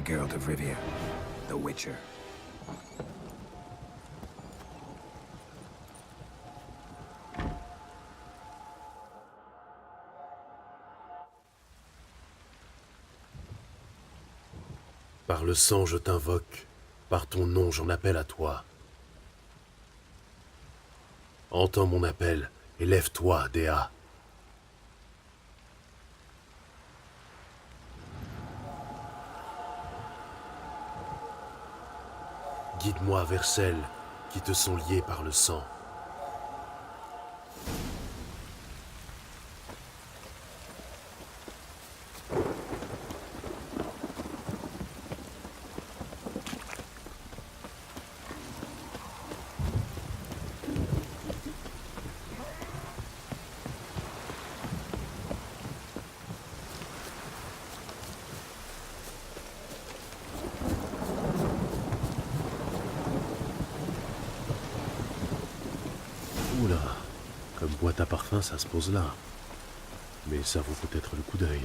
am Geralt of Rivia, the Witcher. Par le sang, je t'invoque. Par ton nom, j'en appelle à toi. Entends mon appel et lève-toi, Dea. Guide-moi vers celles qui te sont liées par le sang. Oula, comme boîte à parfum, ça se pose là. Mais ça vaut peut-être le coup d'œil.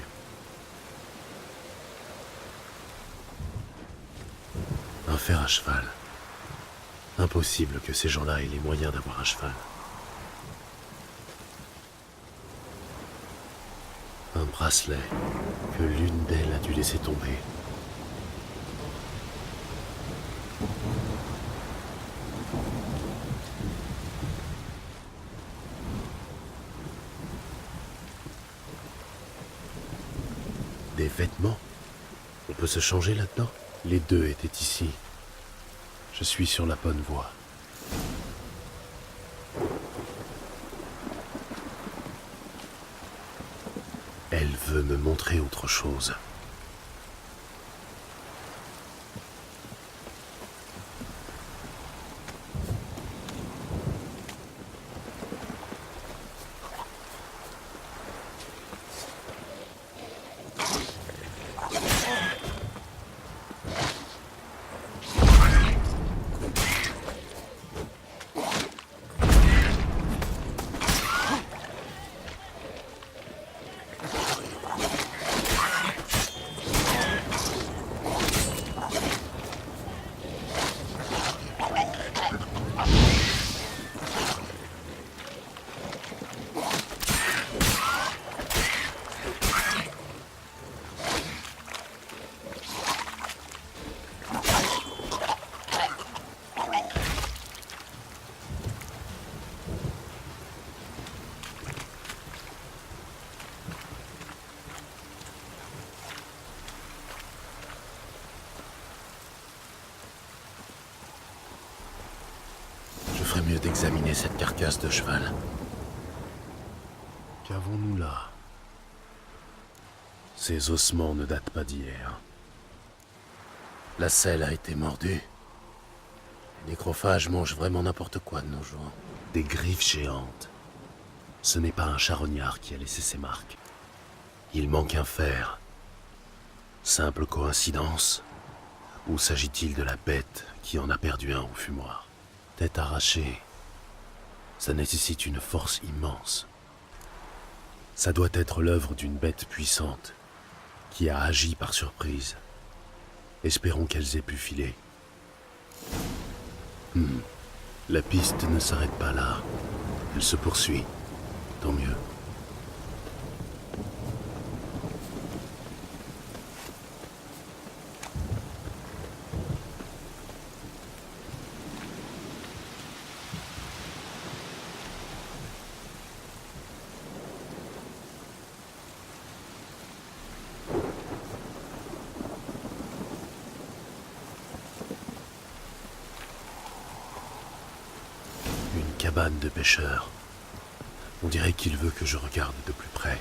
Un fer à cheval. Impossible que ces gens-là aient les moyens d'avoir un cheval. Un bracelet que l'une d'elles a dû laisser tomber. Des vêtements? On peut se changer là-dedans? Les deux étaient ici. Je suis sur la bonne voie. Elle veut me montrer autre chose. Je ferais mieux d'examiner cette carcasse de cheval. Qu'avons-nous là? Ces ossements ne datent pas d'hier. La selle a été mordue. Les nécrophages mangent vraiment n'importe quoi de nos jours. Des griffes géantes. Ce n'est pas un charognard qui a laissé ses marques. Il manque un fer. Simple coïncidence? Ou s'agit-il de la bête qui en a perdu un au fumoir? Tête arrachée, ça nécessite une force immense. Ça doit être l'œuvre d'une bête puissante, qui a agi par surprise. Espérons qu'elles aient pu filer. La piste ne s'arrête pas là. Elle se poursuit. Tant mieux. Cabane de pêcheurs. On dirait qu'il veut que je regarde de plus près.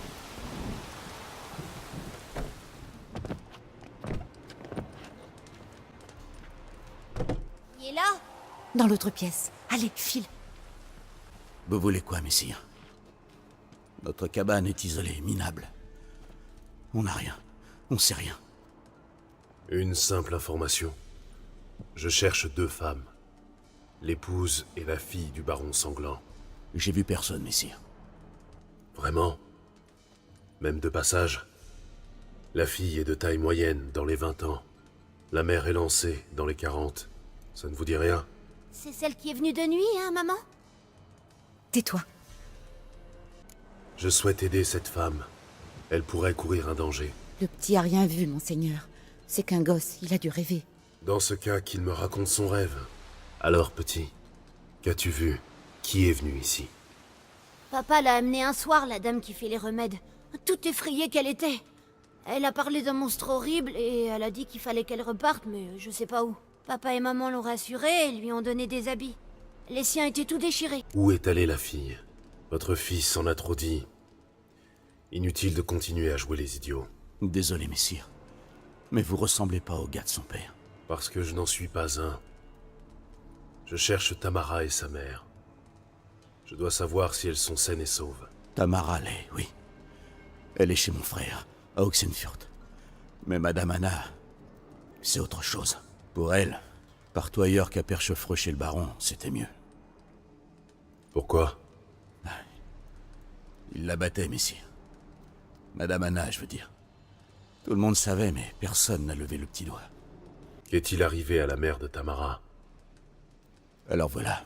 Il est là? Dans l'autre pièce. Allez, file. Vous voulez quoi, messire? Notre cabane est isolée, minable. On n'a rien. On sait rien. Une simple information. Je cherche 2 femmes. L'épouse et la fille du baron sanglant. J'ai vu personne, messire. Vraiment? Même de passage? La fille est de taille moyenne, dans les 20 ans. La mer est lancée, dans les 40. Ça ne vous dit rien? C'est celle qui est venue de nuit, hein, maman? Tais-toi. Je souhaite aider cette femme. Elle pourrait courir un danger. Le petit a rien vu, monseigneur. C'est qu'un gosse, il a dû rêver. Dans ce cas, qu'il me raconte son rêve. Alors, petit, qu'as-tu vu? Qui est venu ici? Papa l'a amenée un soir, la dame qui fait les remèdes. Tout effrayée qu'elle était. Elle a parlé d'un monstre horrible et elle a dit qu'il fallait qu'elle reparte, mais je sais pas où. Papa et maman l'ont rassurée et lui ont donné des habits. Les siens étaient tout déchirés. Où est allée la fille? Votre fils en a trop dit. Inutile de continuer à jouer les idiots. Désolé, messire. Mais vous ressemblez pas au gars de son père. Parce que je n'en suis pas un. Je cherche Tamara et sa mère. Je dois savoir si elles sont saines et sauves. Tamara l'est, oui. Elle est chez mon frère, à Oxenfurt. Mais Madame Anna, c'est autre chose. Pour elle, partout ailleurs qu'à Perchefreux chez le baron, c'était mieux. Pourquoi? Il la battait, messire. Madame Anna, je veux dire. Tout le monde savait, mais personne n'a levé le petit doigt. Qu'est-il arrivé à la mère de Tamara? Alors voilà.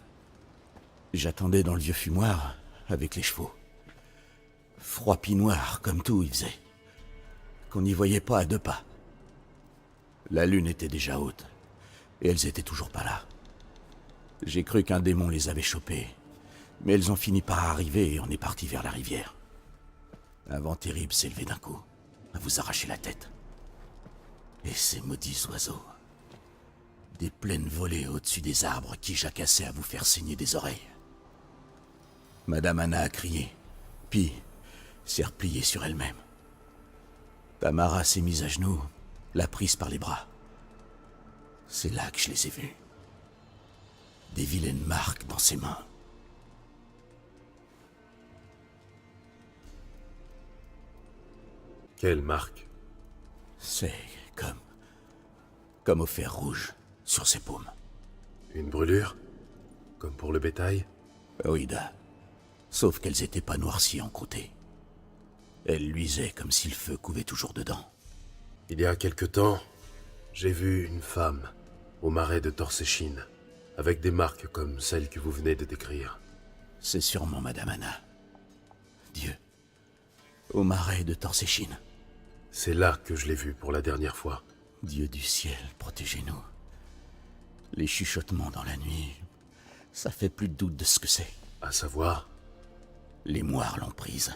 J'attendais dans le vieux fumoir, avec les chevaux. Froid pinoir, comme tout, il faisait. Qu'on n'y voyait pas à 2 pas. La lune était déjà haute, et elles étaient toujours pas là. J'ai cru qu'un démon les avait chopées, mais elles ont fini par arriver et on est parti vers la rivière. Un vent terrible s'est levé d'un coup, à vous arracher la tête. Et ces maudits oiseaux. Des plaines volées au-dessus des arbres qui jacassaient à vous faire saigner des oreilles. Madame Anna a crié, puis s'est repliée sur elle-même. Tamara s'est mise à genoux, l'a prise par les bras. C'est là que je les ai vus. Des vilaines marques dans ses mains. Quelle marque? C'est comme au fer rouge sur ses paumes. Une brûlure? Comme pour le bétail? Oïda. Sauf qu'elles étaient pas noircies en croûté. Elles luisaient comme si le feu couvait toujours dedans. Il y a quelque temps, j'ai vu une femme au marais de Torséchine, avec des marques comme celles que vous venez de décrire. C'est sûrement Madame Anna. Dieu. Au marais de Torséchine. C'est là que je l'ai vue pour la dernière fois. Dieu du ciel, protégez-nous. Les chuchotements dans la nuit, ça fait plus de doute de ce que c'est. À savoir? Les moires l'ont prise.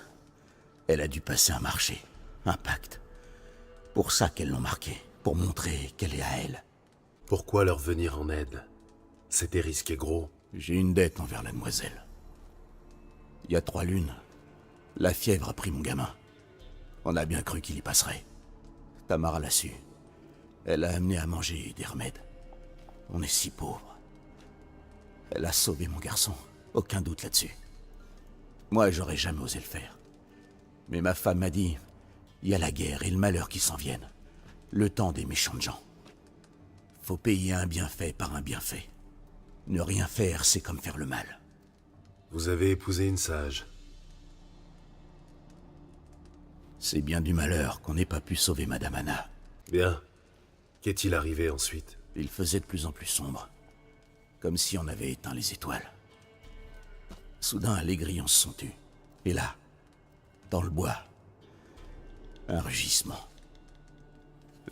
Elle a dû passer un marché, un pacte. Pour ça qu'elles l'ont marquée, pour montrer qu'elle est à elle. Pourquoi leur venir en aide? C'était risqué gros. J'ai une dette envers la demoiselle. Il y a 3 lunes, la fièvre a pris mon gamin. On a bien cru qu'il y passerait. Tamara l'a su. Elle a amené à manger des remèdes. On est si pauvres. Elle a sauvé mon garçon, aucun doute là-dessus. Moi, j'aurais jamais osé le faire. Mais ma femme m'a dit, il y a la guerre et le malheur qui s'en viennent. Le temps des méchants de gens. Faut payer un bienfait par un bienfait. Ne rien faire, c'est comme faire le mal. Vous avez épousé une sage. C'est bien du malheur qu'on n'ait pas pu sauver Madame Anna. Bien. Qu'est-il arrivé ensuite? Il faisait de plus en plus sombre. Comme si on avait éteint les étoiles. Soudain, les grillons se sont tus. Et là, dans le bois, un rugissement.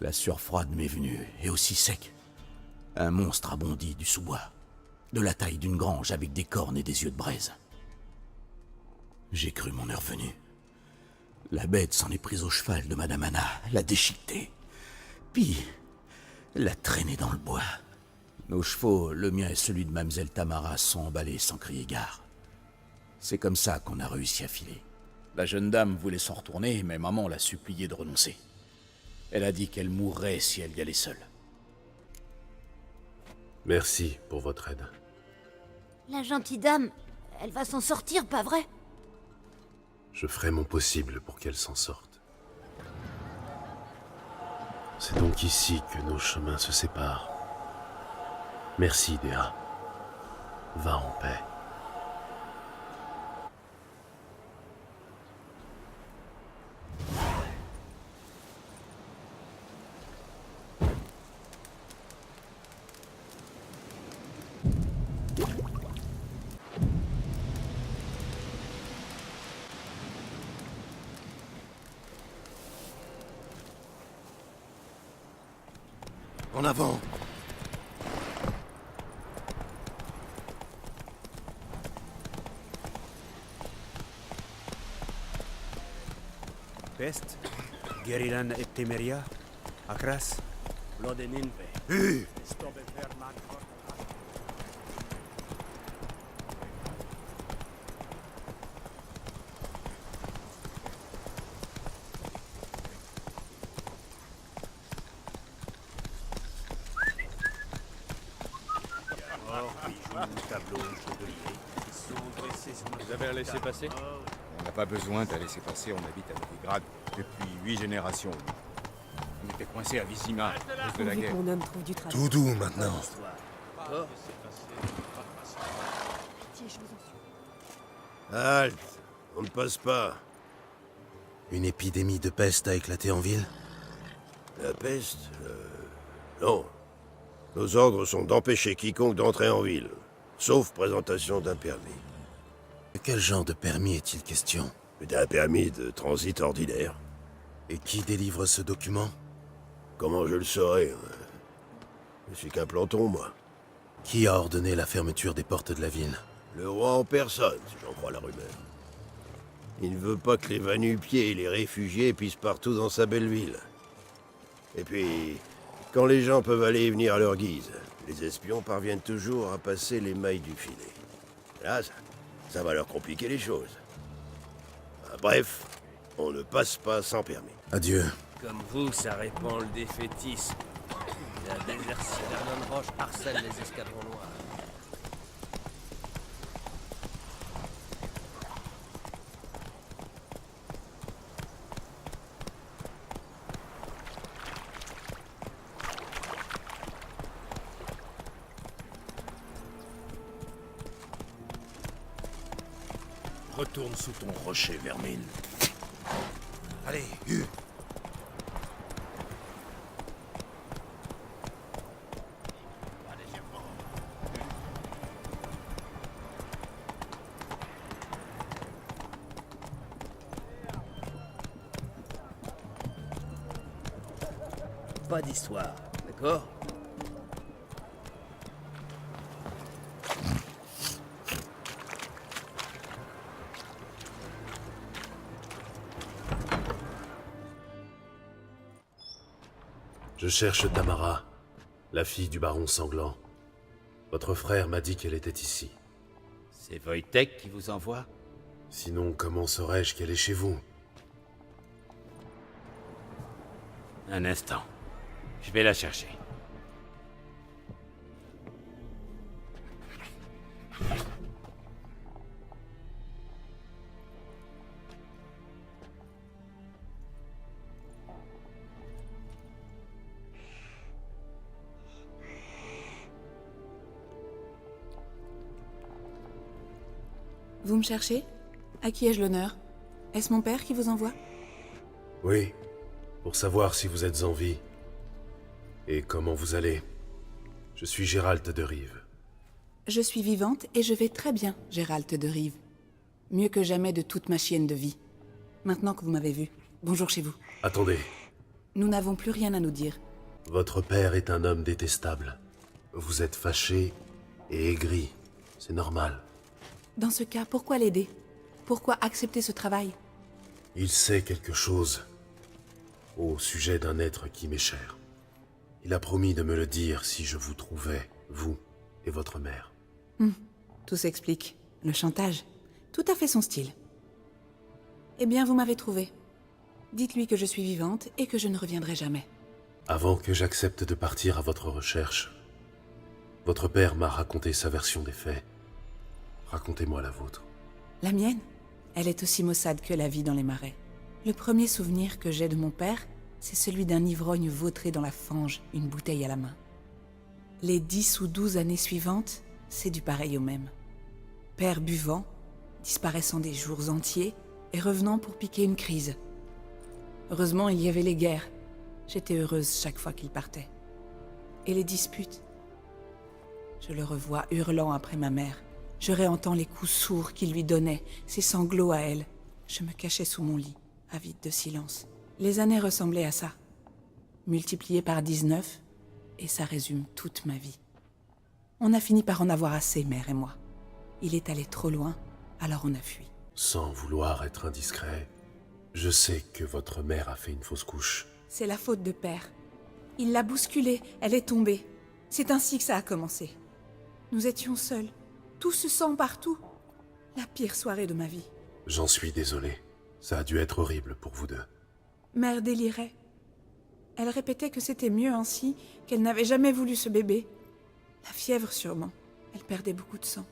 La sueur froide m'est venue, et aussi sec. Un monstre a bondi du sous-bois, de la taille d'une grange avec des cornes et des yeux de braise. J'ai cru mon heure venue. La bête s'en est prise au cheval de Madame Anna, l'a déchiqueté, puis l'a traîné dans le bois. Nos chevaux, le mien et celui de Mademoiselle Tamara, sont emballés sans crier gare. C'est comme ça qu'on a réussi à filer. La jeune dame voulait s'en retourner, mais maman l'a suppliée de renoncer. Elle a dit qu'elle mourrait si elle y allait seule. Merci pour votre aide. La gentille dame, elle va s'en sortir, pas vrai? Je ferai mon possible pour qu'elle s'en sorte. C'est donc ici que nos chemins se séparent. Merci, Déa. Va en paix. En avant! Pest, Gerilan et Temeria, Akras, Vous avez un laissez-passer? On n'a pas besoin d'un laissez-passer, on habite à Novigrad depuis 8 générations. On était coincés à Vizima à cause de la guerre. Mon homme trouve du travail. Tout doux maintenant. Halte! On ne passe pas. Une épidémie de peste a éclaté en ville? La peste? Non. Nos ordres sont d'empêcher quiconque d'entrer en ville, sauf présentation d'un permis. De quel genre de permis est-il question? D'un permis de transit ordinaire. Et qui délivre ce document? Comment je le saurais? Je suis qu'un planton, moi. Qui a ordonné la fermeture des portes de la ville? Le roi en personne, si j'en crois la rumeur. Il ne veut pas que les va-nu-pieds et les réfugiés pissent partout dans sa belle ville. Et puis, quand les gens peuvent aller et venir à leur guise, les espions parviennent toujours à passer les mailles du filet. Là, ça va leur compliquer les choses. Bref, on ne passe pas sans permis. Adieu. Comme vous, ça répand le défaitisme. La désertion d'Arnon Roche harcèle les escadrons noirs. Retourne sous ton rocher, Vermine. Allez, Pas d'histoire, d'accord? Je cherche Tamara, la fille du baron sanglant. Votre frère m'a dit qu'elle était ici. C'est Wojtek qui vous envoie? Sinon, comment saurais-je qu'elle est chez vous? Un instant. Je vais la chercher. Vous me cherchez? À qui ai-je l'honneur? Est-ce mon père qui vous envoie? Oui, pour savoir si vous êtes en vie. Et comment vous allez. Je suis Gérald de Rive. Je suis vivante et je vais très bien, Gérald de Rive. Mieux que jamais de toute ma chienne de vie. Maintenant que vous m'avez vu, bonjour chez vous. Attendez, Nous n'avons plus rien à nous dire. votre père est un homme détestable. Vous êtes fâché et aigri. C'est normal. Dans ce cas, pourquoi l'aider? Pourquoi accepter ce travail? Il sait quelque chose au sujet d'un être qui m'est cher. Il a promis de me le dire si je vous trouvais, vous et votre mère. Tout s'explique. Le chantage. Tout à fait son style. Eh bien, vous m'avez trouvé. Dites-lui que je suis vivante et que je ne reviendrai jamais. Avant que j'accepte de partir à votre recherche, votre père m'a raconté sa version des faits. Racontez-moi la vôtre. La mienne? Elle est aussi maussade que la vie dans les marais. Le premier souvenir que j'ai de mon père, c'est celui d'un ivrogne vautré dans la fange, une bouteille à la main. Les 10 ou 12 années suivantes, c'est du pareil au même. Père buvant, disparaissant des jours entiers et revenant pour piquer une crise. Heureusement, il y avait les guerres. J'étais heureuse chaque fois qu'il partait. Et les disputes. Je le revois hurlant après ma mère. Je réentends les coups sourds qu'il lui donnait, ses sanglots à elle. Je me cachais sous mon lit, avide de silence. Les années ressemblaient à ça. Multipliées par 19 et ça résume toute ma vie. On a fini par en avoir assez, mère et moi. Il est allé trop loin, alors on a fui. Sans vouloir être indiscret, je sais que votre mère a fait une fausse couche. C'est la faute de père. Il l'a bousculée, elle est tombée. C'est ainsi que ça a commencé. Nous étions seuls, tout se sent partout. La pire soirée de ma vie. J'en suis désolé. Ça a dû être horrible pour vous deux. Mère délirait. Elle répétait que c'était mieux ainsi, qu'elle n'avait jamais voulu ce bébé. La fièvre sûrement. Elle perdait beaucoup de sang.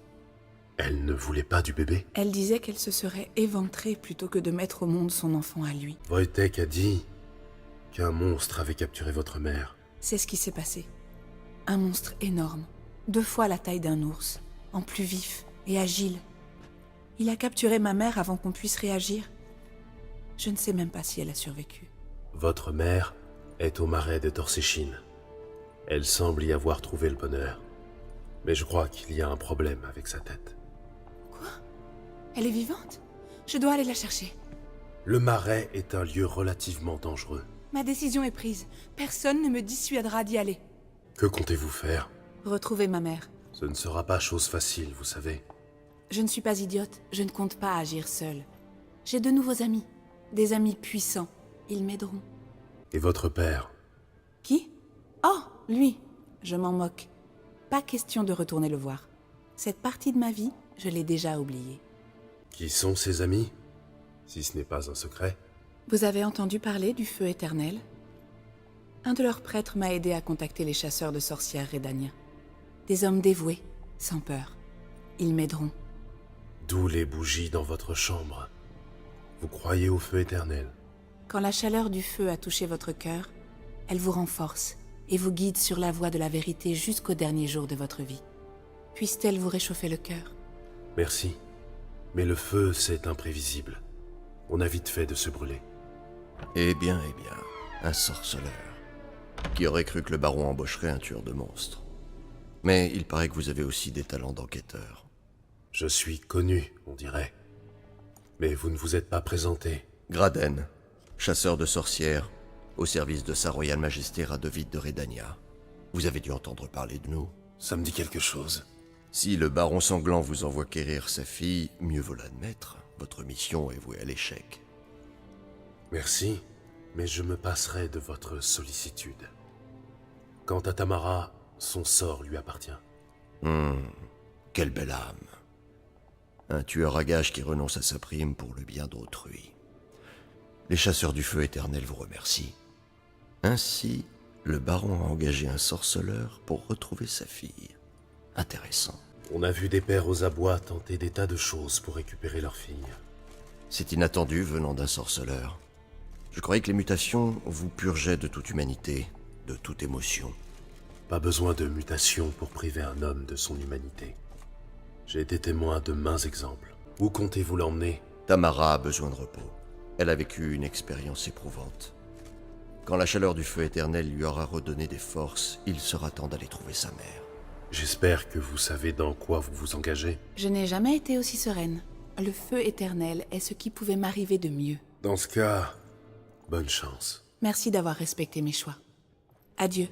Elle ne voulait pas du bébé? Elle disait qu'elle se serait éventrée plutôt que de mettre au monde son enfant à lui. Wojtek a dit qu'un monstre avait capturé votre mère. C'est ce qui s'est passé. Un monstre énorme, 2 fois la taille d'un ours, en plus vif et agile. Il a capturé ma mère avant qu'on puisse réagir. Je ne sais même pas si elle a survécu. Votre mère est au marais de Torséchine. Elle semble y avoir trouvé le bonheur. Mais je crois qu'il y a un problème avec sa tête. Quoi? Elle est vivante? Je dois aller la chercher. Le marais est un lieu relativement dangereux. Ma décision est prise. Personne ne me dissuadera d'y aller. Que comptez-vous faire? Retrouver ma mère. Ce ne sera pas chose facile, vous savez. Je ne suis pas idiote. Je ne compte pas agir seule. J'ai de nouveaux amis. Des amis puissants. Ils m'aideront. Et votre père? Qui? Oh, lui. Je m'en moque. Pas question de retourner le voir. Cette partie de ma vie, je l'ai déjà oubliée. Qui sont ses amis? Si ce n'est pas un secret. Vous avez entendu parler du feu éternel? Un de leurs prêtres m'a aidé à contacter les chasseurs de sorcières Redania. Des hommes dévoués, sans peur. Ils m'aideront. D'où les bougies dans votre chambre. Vous croyez au feu éternel? Quand la chaleur du feu a touché votre cœur, elle vous renforce et vous guide sur la voie de la vérité jusqu'au dernier jour de votre vie. Puisse-t-elle vous réchauffer le cœur? Merci. Mais le feu, c'est imprévisible. On a vite fait de se brûler. Eh bien, un sorceleur. Qui aurait cru que le baron embaucherait un tueur de monstres? Mais il paraît que vous avez aussi des talents d'enquêteur. Je suis connu, on dirait. Mais vous ne vous êtes pas présenté. Graden, chasseur de sorcières, au service de Sa Royale Majesté Radovid de Redania. Vous avez dû entendre parler de nous. Ça me dit quelque chose. Si le baron sanglant vous envoie quérir sa fille, mieux vaut l'admettre. Votre mission est vouée à l'échec. Merci, mais je me passerai de votre sollicitude. Quant à Tamara, son sort lui appartient. Quelle belle âme. Un tueur à gages qui renonce à sa prime pour le bien d'autrui. Les chasseurs du feu éternel vous remercient. Ainsi, le baron a engagé un sorceleur pour retrouver sa fille. Intéressant. On a vu des pères aux abois tenter des tas de choses pour récupérer leur fille. C'est inattendu venant d'un sorceleur. Je croyais que les mutations vous purgeaient de toute humanité, de toute émotion. Pas besoin de mutation pour priver un homme de son humanité. J'ai été témoin de maints exemples. Où comptez-vous l'emmener? Tamara a besoin de repos. Elle a vécu une expérience éprouvante. Quand la chaleur du feu éternel lui aura redonné des forces, il sera temps d'aller trouver sa mère. J'espère que vous savez dans quoi vous vous engagez. Je n'ai jamais été aussi sereine. Le feu éternel est ce qui pouvait m'arriver de mieux. Dans ce cas, bonne chance. Merci d'avoir respecté mes choix. Adieu.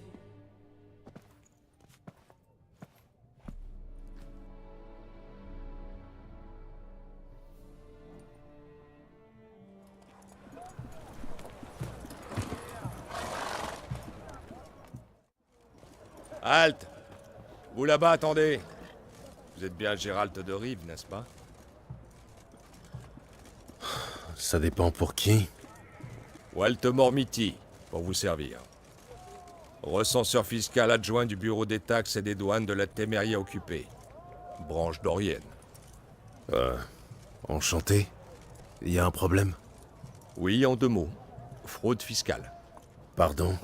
Halte! Vous là-bas, attendez! Vous êtes bien Gérald de Rive, n'est-ce pas? Ça dépend pour qui. Walt Mormiti, pour vous servir. Recenseur fiscal adjoint du bureau des taxes et des douanes de la Téméria occupée. Branche dorienne. Enchanté. Il y a un problème? Oui, en 2 mots. Fraude fiscale. Pardon?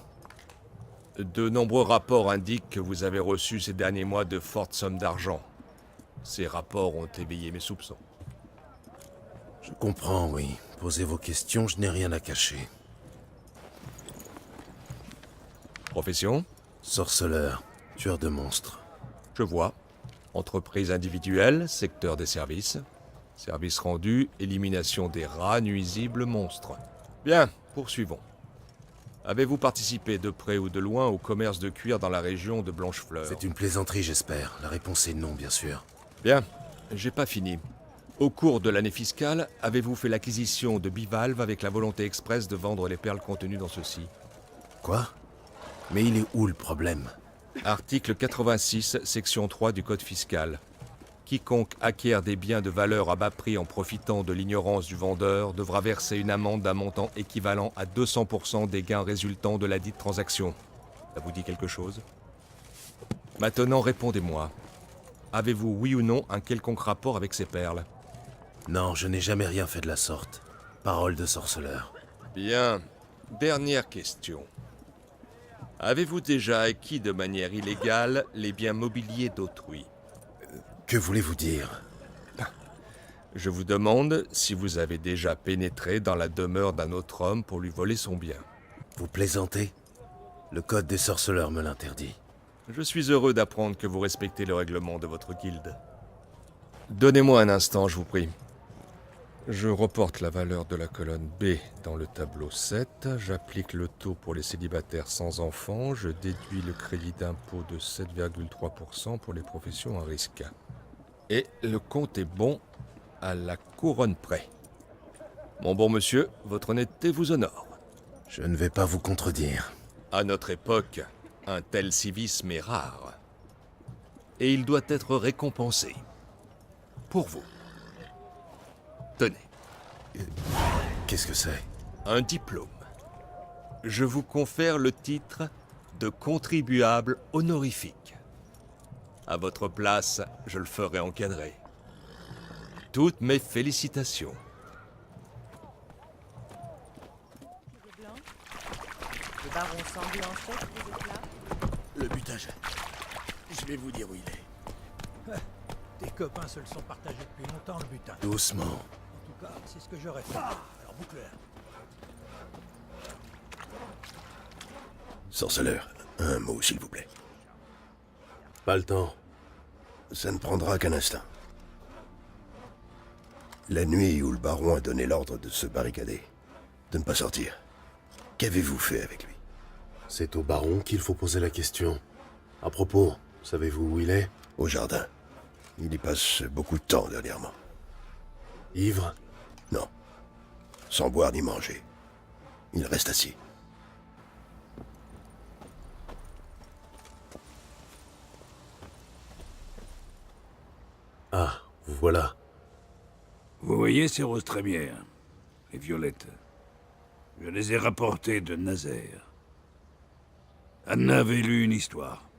De nombreux rapports indiquent que vous avez reçu ces derniers mois de fortes sommes d'argent. Ces rapports ont éveillé mes soupçons. Je comprends, oui. Posez vos questions, je n'ai rien à cacher. Profession? Sorceleur, tueur de monstres. Je vois. Entreprise individuelle, secteur des services. Service rendu, élimination des rats nuisibles monstres. Bien, poursuivons. Avez-vous participé de près ou de loin au commerce de cuir dans la région de Blanchefleur? C'est une plaisanterie, j'espère. La réponse est non, bien sûr. Bien, j'ai pas fini. Au cours de l'année fiscale, avez-vous fait l'acquisition de bivalves avec la volonté expresse de vendre les perles contenues dans ceux-ci? Quoi? Mais il est où le problème? Article 86, section 3 du Code fiscal. Quiconque acquiert des biens de valeur à bas prix en profitant de l'ignorance du vendeur devra verser une amende d'un montant équivalent à 200% des gains résultant de la dite transaction. Ça vous dit quelque chose? Maintenant, répondez-moi. Avez-vous, oui ou non, un quelconque rapport avec ces perles? Non, je n'ai jamais rien fait de la sorte. Parole de sorceleur. Bien. Dernière question. Avez-vous déjà acquis de manière illégale les biens mobiliers d'autrui? Que voulez-vous dire? Je vous demande si vous avez déjà pénétré dans la demeure d'un autre homme pour lui voler son bien. Vous plaisantez? Le code des sorceleurs me l'interdit. Je suis heureux d'apprendre que vous respectez le règlement de votre guilde. Donnez-moi un instant, je vous prie. Je reporte la valeur de la colonne B dans le tableau 7. J'applique le taux pour les célibataires sans enfants. Je déduis le crédit d'impôt de 7,3% pour les professions à risque. Et le compte est bon à la couronne près. Mon bon monsieur, votre honnêteté vous honore. Je ne vais pas vous contredire. À notre époque, un tel civisme est rare. Et il doit être récompensé. Pour vous. Tenez. Qu'est-ce que c'est? Un diplôme. Je vous confère le titre de contribuable honorifique. À votre place, je le ferai encadrer. Toutes mes félicitations. Le baron sanglant en chef des éclats. Le butin, je vais vous dire où il est. Tes copains se le sont partagés depuis longtemps, le butin. Doucement. En tout cas, c'est ce que j'aurais fait. Alors boucle-le. Sorceleur, un mot, s'il vous plaît. Pas le temps. Ça ne prendra qu'un instant. La nuit où le baron a donné l'ordre de se barricader, de ne pas sortir, qu'avez-vous fait avec lui? C'est au baron qu'il faut poser la question. À propos, savez-vous où il est? Au jardin. Il y passe beaucoup de temps dernièrement. Ivre? Non. Sans boire ni manger. Il reste assis. Ah, vous voilà. Vous voyez ces roses trémières, les violettes. Je les ai rapportées de Nazaire. Anna avait lu une histoire.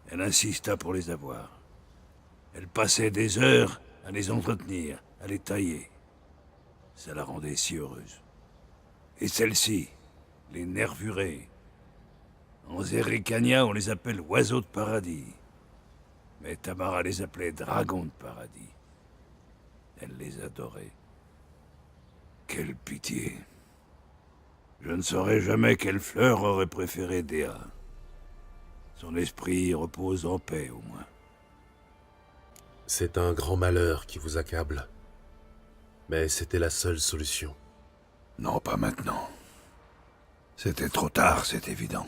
Elle insista pour les avoir. Elle passait des heures à les entretenir, à les tailler. Ça la rendait si heureuse. Et celles-ci, les nervurées. En Zerrikania, on les appelle oiseaux de paradis. Mais Tamara les appelait dragons de paradis. Elle les adorait. Quelle pitié. Je ne saurais jamais quelle fleur aurait préféré Dea. Son esprit repose en paix, au moins. C'est un grand malheur qui vous accable. Mais c'était la seule solution. Non, pas maintenant. C'était trop tard, c'est évident.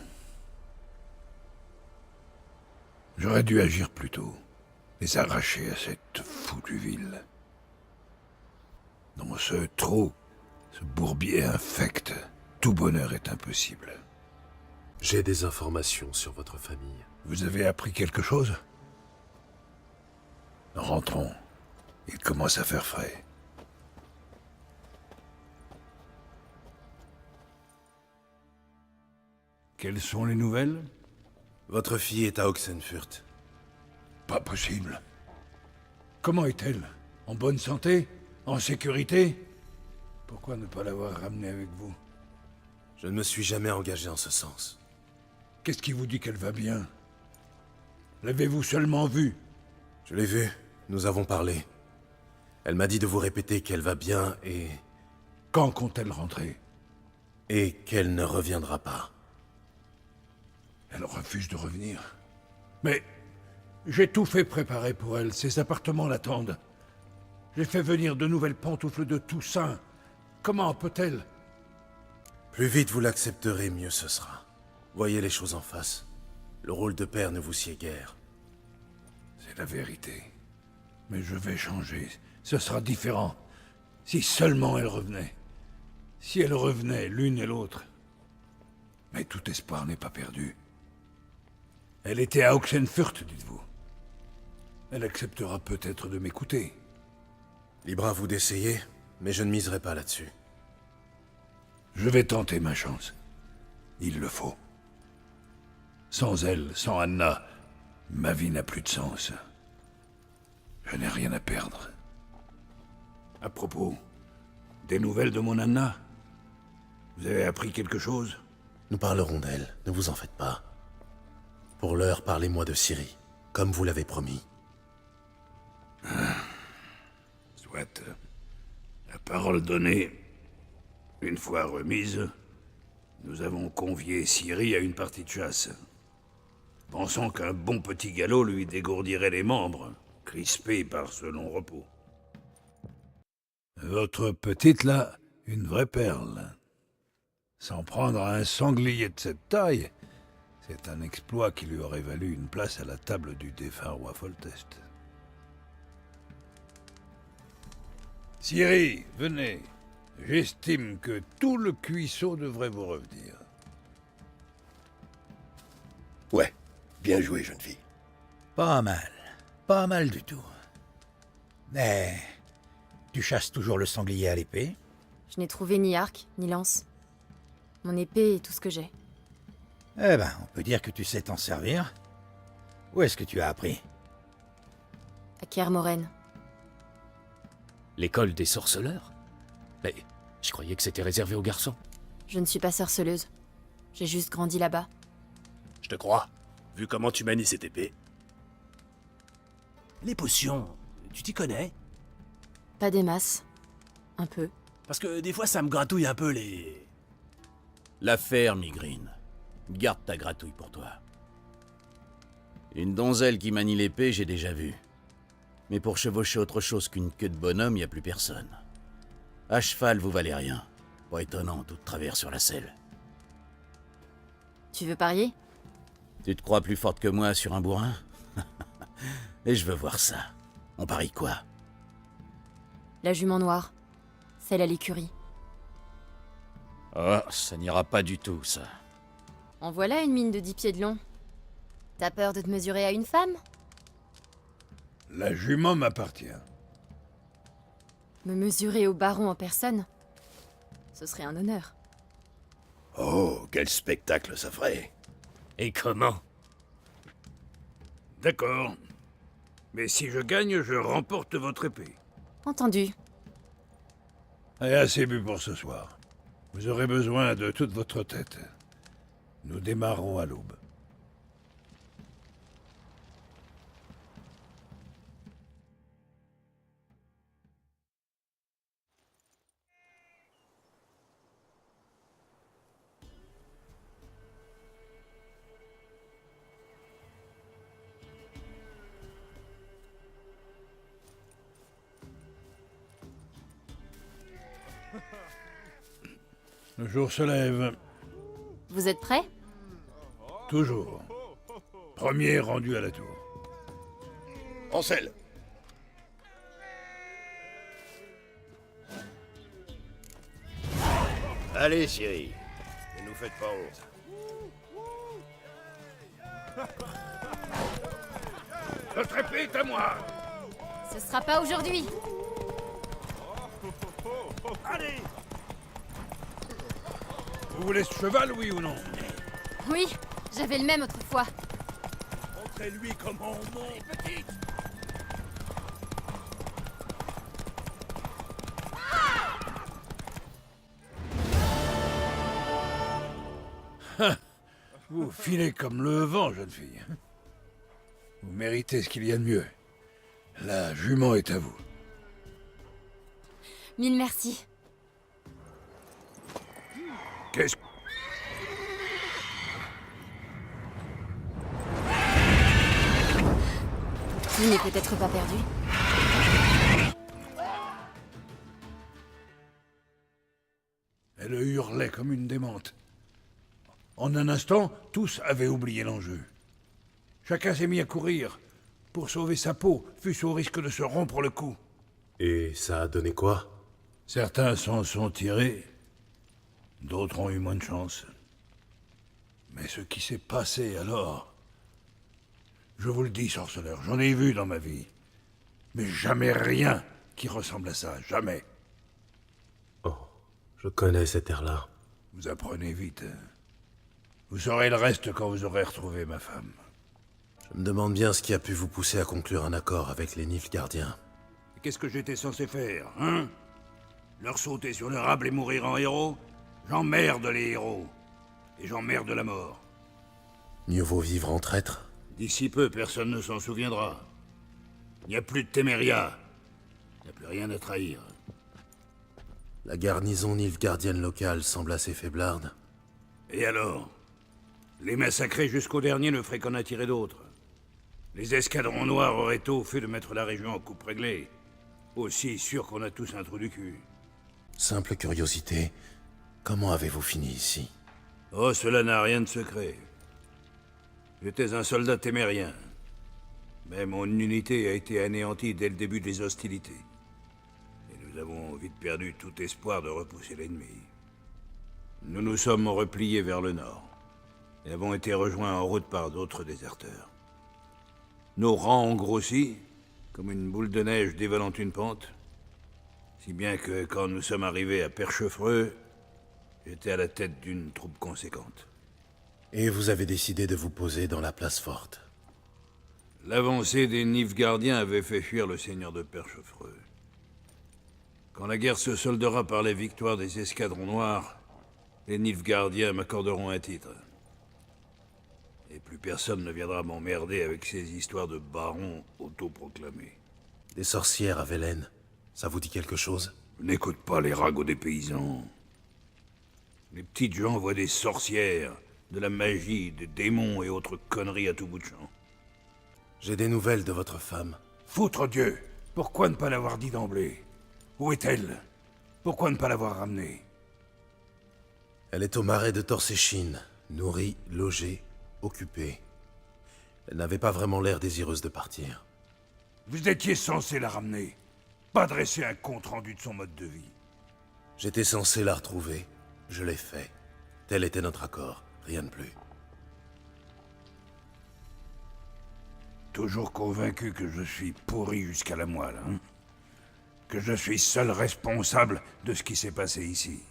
J'aurais dû agir plus tôt. Les arracher à cette foutue ville. Dans ce trou, ce bourbier infect, tout bonheur est impossible. J'ai des informations sur votre famille. Vous avez appris quelque chose? Rentrons. Il commence à faire frais. Quelles sont les nouvelles? Votre fille est à Oxenfurt. Pas possible. Comment est-elle? En bonne santé? En sécurité? Pourquoi ne pas l'avoir ramenée avec vous? Je ne me suis jamais engagé en ce sens. Qu'est-ce qui vous dit qu'elle va bien? L'avez-vous seulement vue? Je l'ai vue. Nous avons parlé. Elle m'a dit de vous répéter qu'elle va bien et... Quand compte-t-elle rentrer? Et qu'elle ne reviendra pas. Elle refuse de revenir. Mais j'ai tout fait préparer pour elle. Ses appartements l'attendent. J'ai fait venir de nouvelles pantoufles de Toussaint. Comment peut-elle? Plus vite vous l'accepterez, mieux ce sera. Voyez les choses en face. Le rôle de père ne vous sied guère. C'est la vérité. Mais je vais changer. Ce sera différent. Si seulement elle revenait. Si elle revenait, l'une et l'autre. Mais tout espoir n'est pas perdu. Elle était à Oxenfurt, dites-vous. Elle acceptera peut-être de m'écouter. Libre à vous d'essayer, mais je ne miserai pas là-dessus. Je vais tenter ma chance. Il le faut. Sans elle, sans Anna, ma vie n'a plus de sens. Je n'ai rien à perdre. À propos, des nouvelles de mon Anna? Vous avez appris quelque chose? Nous parlerons d'elle, ne vous en faites pas. Pour l'heure, parlez-moi de Ciri, comme vous l'avez promis. Soit. La parole donnée, une fois remise, nous avons convié Ciri à une partie de chasse. Pensant qu'un bon petit galop lui dégourdirait les membres, crispés par ce long repos. Votre petite, là, une vraie perle. S'en prendre à un sanglier de cette taille, c'est un exploit qui lui aurait valu une place à la table du défunt roi Foltest. Ciri, venez. J'estime que tout le cuisseau devrait vous revenir. Ouais, bien joué, jeune fille. Pas mal du tout. Mais tu chasses toujours le sanglier à l'épée? Je n'ai trouvé ni arc, ni lance. Mon épée est tout ce que j'ai. Eh ben, on peut dire que tu sais t'en servir. Où est-ce que tu as appris? À Kermoren. L'école des sorceleurs? Mais je croyais que c'était réservé aux garçons. Je ne suis pas sorceleuse. J'ai juste grandi là-bas. Je te crois, vu comment tu manies cette épée. Les potions, tu t'y connais? Pas des masses. Un peu. Parce que des fois ça me gratouille un peu les... L'affaire, Migraine. Garde ta gratouille pour toi. Une donzelle qui manie l'épée, j'ai déjà vu. Mais pour chevaucher autre chose qu'une queue de bonhomme, y a plus personne. À cheval, vous valez rien. Pas étonnant, tout de travers sur la selle. Tu veux parier? Tu te crois plus forte que moi sur un bourrin? Et je veux voir ça. On parie quoi? La jument noire. Celle à l'écurie. Oh, ça n'ira pas du tout, ça. En voilà une mine de 10 pieds de long. T'as peur de te mesurer à une femme? La jument m'appartient. Me mesurer au baron en personne? Ce serait un honneur. Oh, quel spectacle ça ferait. Et comment? D'accord. Mais si je gagne, je remporte votre épée. Entendu. Et assez bu pour ce soir. Vous aurez besoin de toute votre tête. Nous démarrons à l'aube. Le jour se lève. Vous êtes prêts? Toujours. Premier rendu à la tour. Ansel. Allez, Ciri. Ne nous faites pas honte. Votre épée est à moi! Ce sera pas aujourd'hui. Allez! Vous voulez ce cheval, oui ou non? Oui, j'avais le même autrefois. Montrez-lui comment on monte, petite! Vous filez comme le vent, jeune fille. Vous méritez ce qu'il y a de mieux. La jument est à vous. Mille merci. Qu'est-ce que... Tu n'es peut-être pas perdu. Elle hurle hurlait comme une démente. En un instant, tous avaient oublié l'enjeu. Chacun s'est mis à courir pour sauver sa peau, fût-ce au risque de se rompre le cou. Et ça a donné quoi? Certains s'en sont tirés, d'autres ont eu moins de chance. Mais ce qui s'est passé alors... Je vous le dis, sorceleur, j'en ai vu dans ma vie. Mais jamais rien qui ressemble à ça, jamais. Oh, je connais cet air-là. Vous apprenez vite. Vous saurez le reste quand vous aurez retrouvé ma femme. Je me demande bien ce qui a pu vous pousser à conclure un accord avec les Nilfgaardiens. Et qu'est-ce que j'étais censé faire, hein? Leur sauter sur le rable et mourir en héros? J'emmerde les héros. Et j'emmerde la mort. Mieux vaut vivre en traître. D'ici peu, personne ne s'en souviendra. Il n'y a plus de Téméria. Il n'y a plus rien à trahir. La garnison nilfgaardienne locale semble assez faiblarde. Et alors? Les massacrer jusqu'au dernier ne ferait qu'en attirer d'autres. Les escadrons noirs auraient tôt fait de mettre la région en coupe réglée. Aussi sûr qu'on a tous un trou du cul. Simple curiosité, comment avez-vous fini ici? Oh, cela n'a rien de secret. J'étais un soldat témérien. Mais mon unité a été anéantie dès le début des hostilités. Et nous avons vite perdu tout espoir de repousser l'ennemi. Nous nous sommes repliés vers le nord. Et avons été rejoints en route par d'autres déserteurs. Nos rangs ont grossi, comme une boule de neige dévalant une pente. Si bien que quand nous sommes arrivés à Perchefreux, j'étais à la tête d'une troupe conséquente. Et vous avez décidé de vous poser dans la place forte. L'avancée des Nilfgaardiens avait fait fuir le seigneur de Perchefreux. Quand la guerre se soldera par les victoires des escadrons noirs, les Nilfgaardiens m'accorderont un titre. Et plus personne ne viendra m'emmerder avec ces histoires de barons autoproclamés. Des sorcières à Velen, ça vous dit quelque chose? N'écoute pas les ragots des paysans. Les petites gens voient des sorcières, de la magie, des démons et autres conneries à tout bout de champ. J'ai des nouvelles de votre femme. Foutre Dieu! Pourquoi ne pas l'avoir dit d'emblée? Où est-elle? Pourquoi ne pas l'avoir ramenée? Elle est au marais de Torsechin, nourrie, logée, occupée. Elle n'avait pas vraiment l'air désireuse de partir. Vous étiez censé la ramener, pas dresser un compte-rendu de son mode de vie. J'étais censé la retrouver, je l'ai fait. Tel était notre accord, rien de plus. Toujours convaincu que je suis pourri jusqu'à la moelle, hein? Que je suis seul responsable de ce qui s'est passé ici.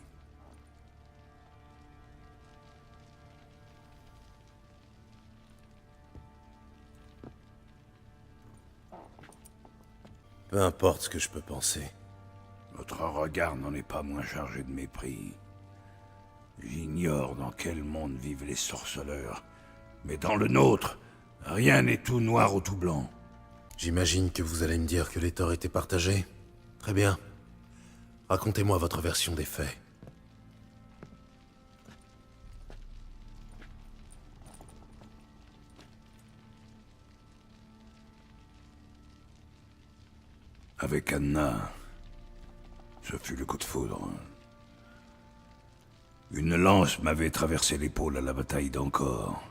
Peu importe ce que je peux penser. Votre regard n'en est pas moins chargé de mépris. J'ignore dans quel monde vivent les sorceleurs, mais dans le nôtre, rien n'est tout noir ou tout blanc. J'imagine que vous allez me dire que les torts étaient partagés. Très bien. Racontez-moi votre version des faits. Avec Anna, ce fut le coup de foudre. Une lance m'avait traversé l'épaule à la bataille d'Ancor.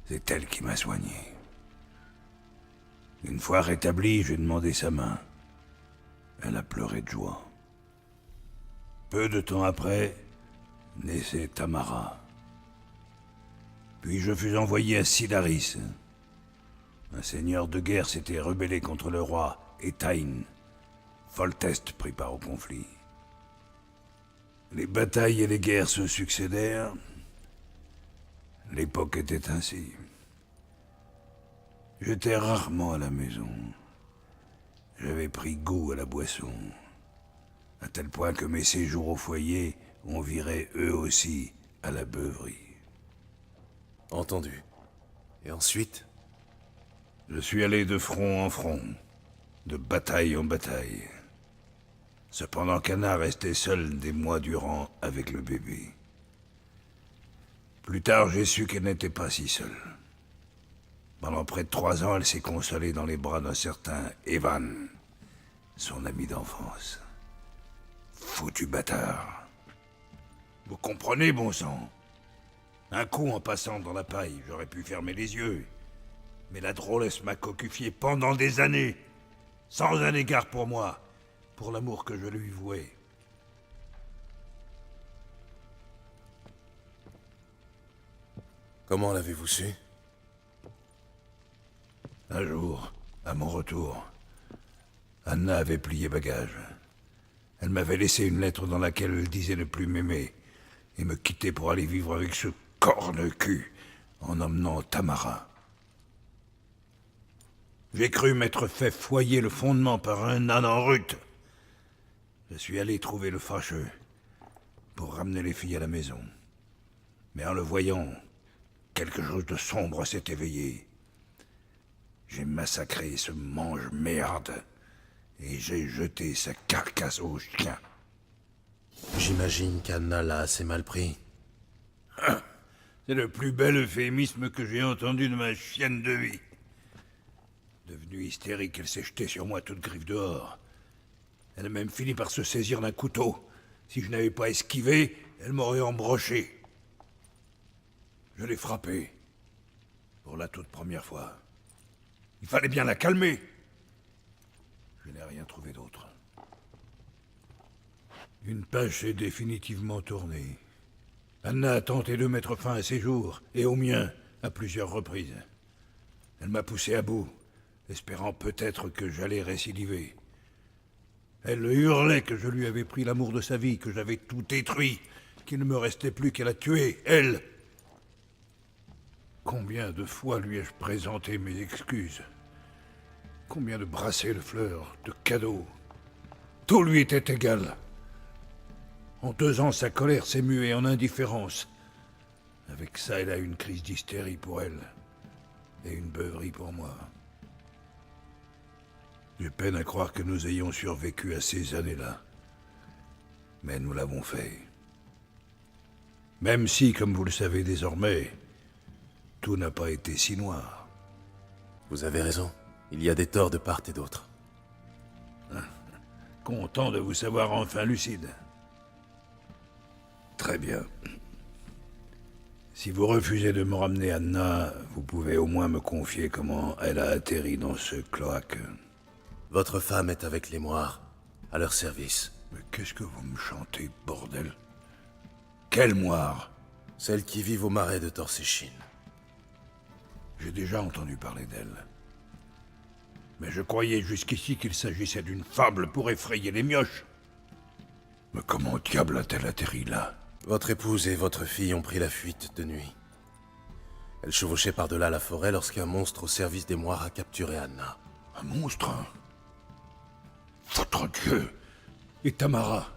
C'est elle qui m'a soigné. Une fois rétablie, j'ai demandé sa main. Elle a pleuré de joie. Peu de temps après, naissait Tamara. Puis je fus envoyé à Sidaris. Un seigneur de guerre s'était rebellé contre le roi Etain. Foltest prit part au conflit. Les batailles et les guerres se succédèrent. L'époque était ainsi. J'étais rarement à la maison. J'avais pris goût à la boisson, à tel point que mes séjours au foyer ont viré eux aussi à la beuverie. Entendu. Et ensuite? Je suis allé de front en front, de bataille en bataille. Cependant qu'Anna restait seule des mois durant avec le bébé. Plus tard, j'ai su qu'elle n'était pas si seule. Pendant près de 3 ans, elle s'est consolée dans les bras d'un certain Evan, son ami d'enfance. Foutu bâtard. Vous comprenez, bon sang? Un coup en passant dans la paille, j'aurais pu fermer les yeux. Mais la drôlesse m'a cocufié pendant des années. Sans un égard pour moi, pour l'amour que je lui vouais. Comment l'avez-vous su? Un jour, à mon retour, Anna avait plié bagage. Elle m'avait laissé une lettre dans laquelle elle disait ne plus m'aimer et me quitter pour aller vivre avec ce corne-cul en emmenant Tamara. J'ai cru m'être fait foyer le fondement par un âne en rut. Je suis allé trouver le fâcheux pour ramener les filles à la maison. Mais en le voyant, quelque chose de sombre s'est éveillé. J'ai massacré ce mange-merde et j'ai jeté sa carcasse aux chiens. J'imagine qu'Anna l'a assez mal pris. C'est le plus bel euphémisme que j'ai entendu de ma chienne de vie. Devenue hystérique, elle s'est jetée sur moi toute griffe dehors. Elle a même fini par se saisir d'un couteau. Si je n'avais pas esquivé, elle m'aurait embroché. Je l'ai frappée. Pour la toute première fois. Il fallait bien la calmer. Je n'ai rien trouvé d'autre. Une page s'est définitivement tournée. Anna a tenté de mettre fin à ses jours, et au mien, à plusieurs reprises. Elle m'a poussé à bout, espérant peut-être que j'allais récidiver. Elle hurlait que je lui avais pris l'amour de sa vie, que j'avais tout détruit, qu'il ne me restait plus qu'à la tuer, elle. Combien de fois lui ai-je présenté mes excuses? Combien de brassées de fleurs, de cadeaux? Tout lui était égal. En 2 ans, sa colère s'est muée en indifférence. Avec ça, elle a eu une crise d'hystérie pour elle, et une beuverie pour moi. J'ai peine à croire que nous ayons survécu à ces années-là. Mais nous l'avons fait. Même si, comme vous le savez désormais, tout n'a pas été si noir. Vous avez raison. Il y a des torts de part et d'autre. Content de vous savoir enfin lucide. Très bien. Si vous refusez de me ramener Anna, vous pouvez au moins me confier comment elle a atterri dans ce cloaque. Votre femme est avec les moires, à leur service. Mais qu'est-ce que vous me chantez, bordel? Quelle moire? Celles qui vivent au marais de Torséchine. J'ai déjà entendu parler d'elle. Mais je croyais jusqu'ici qu'il s'agissait d'une fable pour effrayer les mioches. Mais comment diable a-t-elle atterri là? Votre épouse et votre fille ont pris la fuite de nuit. Elle chevauchait par-delà la forêt lorsqu'un monstre au service des moires a capturé Anna. Un monstre? Votre Dieu! Et Tamara?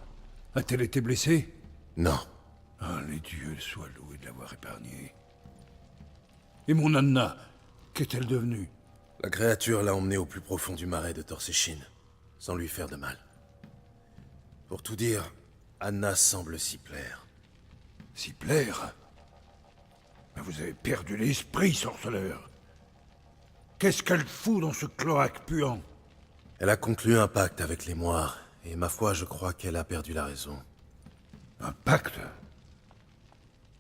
A-t-elle été blessée? Non. Ah, les dieux soient loués de l'avoir épargnée. Et mon Anna, qu'est-elle devenue? La créature l'a emmenée au plus profond du marais de Torséchine, sans lui faire de mal. Pour tout dire, Anna semble s'y plaire. S'y plaire? Mais vous avez perdu l'esprit, sorceleur. Qu'est-ce qu'elle fout dans ce cloaque puant? Elle a conclu un pacte avec les moires, et ma foi, je crois qu'elle a perdu la raison. Un pacte?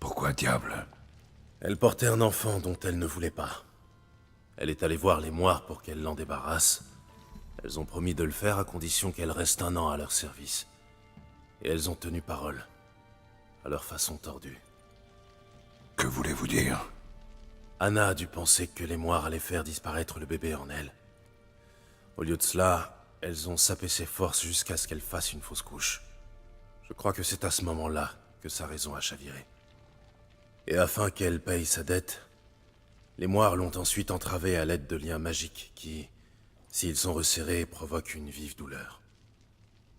Pourquoi diable? Elle portait un enfant dont elle ne voulait pas. Elle est allée voir les moires pour qu'elle l'en débarrasse. Elles ont promis de le faire à condition qu'elle reste 1 an à leur service. Et elles ont tenu parole, à leur façon tordue. Que voulez-vous dire? Anna a dû penser que les moires allaient faire disparaître le bébé en elle. Au lieu de cela, elles ont sapé ses forces jusqu'à ce qu'elle fasse une fausse couche. Je crois que c'est à ce moment-là que sa raison a chaviré. Et afin qu'elle paye sa dette, les moires l'ont ensuite entravée à l'aide de liens magiques qui, s'ils sont resserrés, provoquent une vive douleur.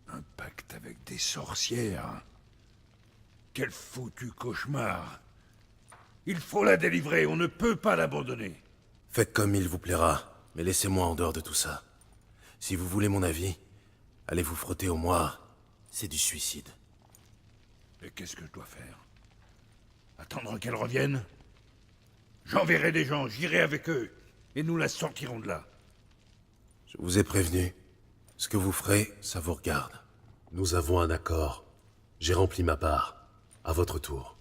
Un pacte avec des sorcières? Quel foutu cauchemar! Il faut la délivrer, on ne peut pas l'abandonner. Faites comme il vous plaira, mais laissez-moi en dehors de tout ça. Si vous voulez mon avis, allez vous frotter aux moires. C'est du suicide. Et qu'est-ce que je dois faire? Attendre qu'elle revienne? J'enverrai des gens, j'irai avec eux, et nous la sortirons de là. Je vous ai prévenu. Ce que vous ferez, ça vous regarde. Nous avons un accord. J'ai rempli ma part. À votre tour.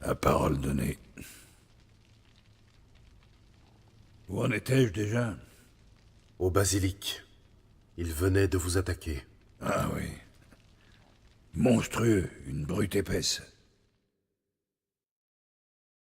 À parole donnée. Où en étais-je déjà? Au basilic. Il venait de vous attaquer. Ah oui. Monstrueux, une brute épaisse.